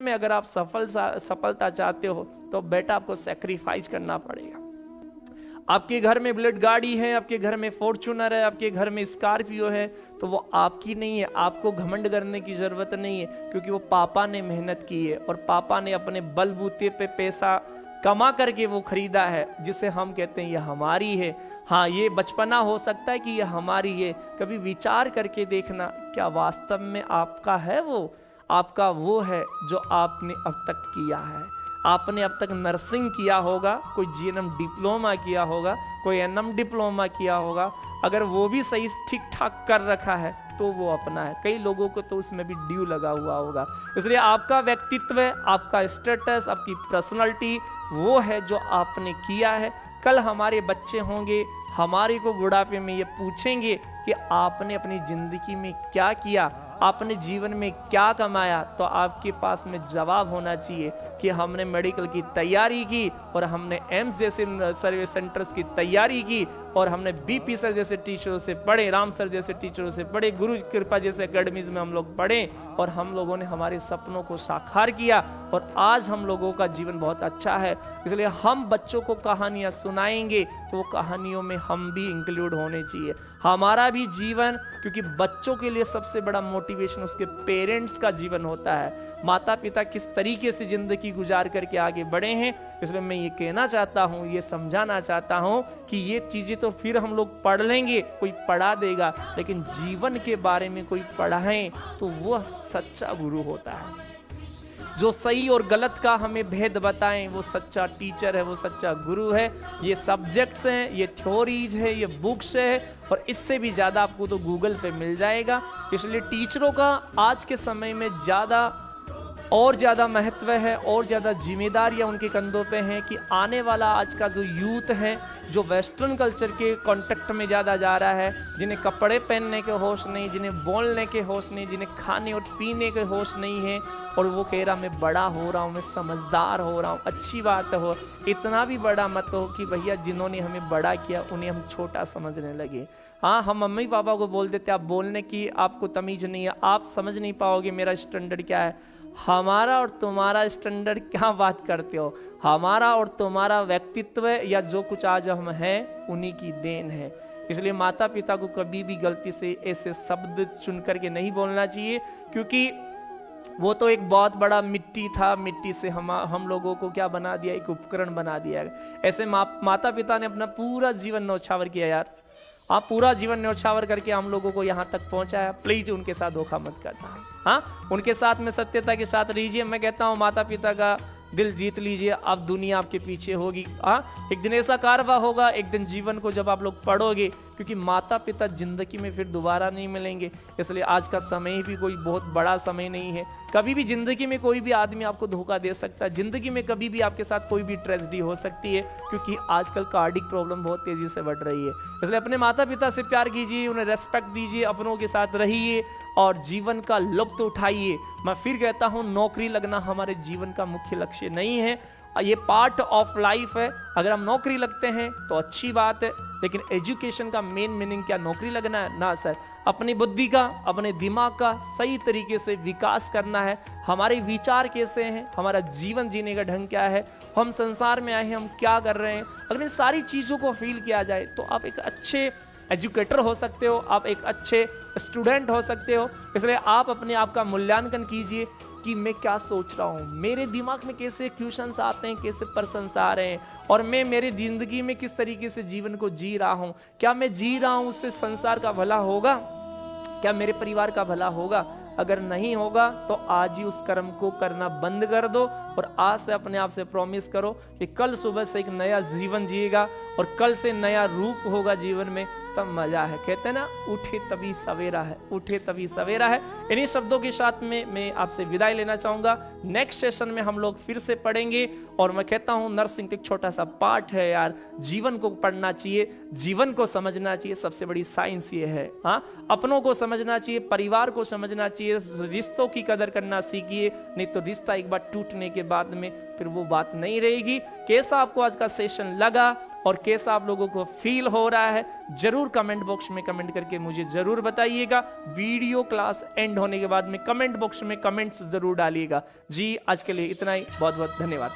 में अगर आप सफलता चाहते हो तो बेटा आपको सैक्रिफाइस करना पड़ेगा। आपके घर में बुलेट गाड़ी है, आपके घर में फॉर्च्यूनर है, आपके घर में स्कॉर्पियो है, तो वो आपकी नहीं है। आपको घमंड करने की जरूरत नहीं है, क्योंकि वो पापा ने मेहनत की है और पापा ने अपने बलबूते पे पैसा कमा करके वो खरीदा है, जिसे हम कहते हैं ये हमारी है। हाँ, ये बचपना हो सकता है कि ये हमारी है। कभी विचार करके देखना, क्या वास्तव में आपका है वो? आपका वो है जो आपने अब तक किया है। आपने अब तक नर्सिंग किया होगा, कोई जीएनएम डिप्लोमा किया होगा, कोई एनएम डिप्लोमा किया होगा। अगर वो भी सही ठीक ठाक कर रखा है तो वो अपना है। कई लोगों को तो उसमें भी ड्यू लगा हुआ होगा। इसलिए आपका व्यक्तित्व, आपका स्टेटस, आपकी पर्सनालिटी वो है जो आपने किया है। कल हमारे बच्चे होंगे, हमारे को बुढ़ापे में ये पूछेंगे कि आपने अपनी जिंदगी में क्या किया, आपने जीवन में क्या कमाया, तो आपके पास में जवाब होना चाहिए कि हमने मेडिकल की तैयारी की और हमने एम्स जैसे सर्विस सेंटर्स की तैयारी की और हमने बीपी सर जैसे टीचरों से पढ़े, राम सर जैसे टीचरों से पढ़े, गुरु कृपा जैसे एकेडमीज में हम लोग पढ़े और हम लोगों ने हमारे सपनों को साकार किया और आज हम लोगों का जीवन बहुत अच्छा है। इसलिए हम बच्चों को कहानियां सुनाएंगे तो वो कहानियों में हम भी इंक्लूड होने चाहिए, हमारा भी जीवन, क्योंकि बच्चों के लिए सबसे बड़ा मोटिवेशन उसके पेरेंट्स का जीवन होता है। माता पिता किस तरीके से जिंदगी गुजार करके आगे बढ़े हैं। इसलिए मैं ये कहना चाहता हूँ, ये समझाना चाहता हूँ कि ये चीजें तो फिर हम लोग पढ़ लेंगे, कोई पढ़ा देगा, लेकिन जीवन के बारे में कोई पढ़ाए तो वो सच्चा गुरु होता है। जो सही और गलत का हमें भेद बताएं वो सच्चा टीचर है, वो सच्चा गुरु है। ये सब्जेक्ट्स हैं, ये थ्योरीज है, ये बुक्स है और इससे भी ज्यादा आपको तो गूगल पे मिल जाएगा। इसलिए टीचरों का आज के समय में और ज्यादा महत्व है और ज्यादा जिम्मेदारियां उनके कंधों पे हैं कि आने वाला आज का जो यूथ है, जो वेस्टर्न कल्चर के कांटेक्ट में ज्यादा जा रहा है, जिन्हें कपड़े पहनने के होश नहीं, जिन्हें बोलने के होश नहीं, जिन्हें खाने और पीने के होश नहीं है, और वो कह रहा मैं बड़ा हो रहा हूँ, मैं समझदार हो रहा हूँ। अच्छी बात हो, इतना भी बड़ा मत हो कि भैया जिन्होंने हमें बड़ा किया उन्हें हम छोटा समझने लगे। हाँ, हम मम्मी पापा को बोल देते आप बोलने की आपको तमीज नहीं है, आप समझ नहीं पाओगे मेरा स्टैंडर्ड क्या है। हमारा और तुम्हारा स्टैंडर्ड क्या बात करते हो? हमारा और तुम्हारा व्यक्तित्व या जो कुछ आज हम हैं उन्हीं की देन है। इसलिए माता पिता को कभी भी गलती से ऐसे शब्द चुन करके नहीं बोलना चाहिए, क्योंकि वो तो एक बहुत बड़ा मिट्टी था, मिट्टी से हम लोगों को क्या बना दिया, एक उपकरण बना दिया। ऐसे माता पिता ने अपना पूरा जीवन न्यौछावर किया यार। आप पूरा जीवन न्यौछावर करके हम लोगों को यहाँ तक पहुंचाया। प्लीज उनके साथ धोखा मत करना। हाँ, उनके साथ में सत्यता के साथ रहिए। मैं कहता हूँ माता पिता का दिल जीत लीजिए, अब दुनिया आपके पीछे होगी। हाँ, एक दिन ऐसा कारवा होगा, एक दिन जीवन को जब आप लोग पढ़ोगे, क्योंकि माता पिता जिंदगी में फिर दोबारा नहीं मिलेंगे। इसलिए आज का समय भी कोई बहुत बड़ा समय नहीं है। कभी भी जिंदगी में कोई भी आदमी आपको धोखा दे सकता है, जिंदगी में कभी भी आपके साथ कोई भी ट्रेजेडी हो सकती है, क्योंकि आजकल कार्डिक प्रॉब्लम बहुत तेजी से बढ़ रही है। इसलिए अपने माता पिता से प्यार कीजिए, उन्हें रेस्पेक्ट दीजिए, अपनों के साथ रहिए और जीवन का लुत्फ उठाइए। मैं फिर कहता हूं, नौकरी लगना हमारे जीवन का मुख्य लक्ष्य नहीं है, ये पार्ट ऑफ लाइफ है। अगर हम नौकरी लगते हैं तो अच्छी बात है, लेकिन एजुकेशन का मेन मीनिंग क्या नौकरी लगना है? ना सर, अपनी बुद्धि का, अपने दिमाग का सही तरीके से विकास करना है। हमारे विचार कैसे हैं, हमारा जीवन जीने का ढंग क्या है, हम संसार में आए हैं, हम क्या कर रहे हैं, अगर इन सारी चीजों को फील किया जाए तो आप एक अच्छे एजुकेटर हो सकते हो, आप एक अच्छे स्टूडेंट हो सकते हो। इसलिए आप अपने आप का मूल्यांकन कीजिए कि मैं क्या सोच रहा हूँ, मेरे दिमाग में कैसे क्वेश्चंस आते हैं, कैसे पर्सन्स आ रहे हैं, और मैं मेरी जिंदगी में किस तरीके से जीवन को जी रहा हूँ। क्या मैं जी रहा हूँ उससे संसार का भला होगा, क्या मेरे परिवार का भला होगा? अगर नहीं होगा तो आज ही उस कर्म को करना बंद कर दो और आज से अपने आप से प्रॉमिस करो कि कल सुबह से एक नया जीवन जिएगा और कल से नया रूप होगा जीवन में, तब मजा है। कहते हैं ना, उठे तभी सवेरा है, उठे तभी सवेरा है। इन्हीं शब्दों के साथ में मैं आपसे विदाई लेना चाहूंगा। नेक्स्ट सेशन में हम लोग फिर से पढ़ेंगे और मैं कहता हूं नर्सिंग एक छोटा सा पार्ट है यार, जीवन को पढ़ना चाहिए, जीवन को समझना चाहिए। सबसे बड़ी साइंस ये है। हाँ, अपनों को समझना चाहिए, परिवार को समझना चाहिए, रिश्तों की कदर करना सीखिए, नहीं तो रिश्ता एक बार टूटने के बाद में फिर वो बात नहीं रहेगी। कैसा आपको आज का सेशन लगा और कैसा आप लोगों को फील हो रहा है जरूर कमेंट बॉक्स में कमेंट करके मुझे जरूर बताइएगा। वीडियो क्लास एंड होने के बाद में कमेंट बॉक्स में कमेंट्स जरूर डालिएगा। जी आज के लिए इतना ही, बहुत बहुत धन्यवाद।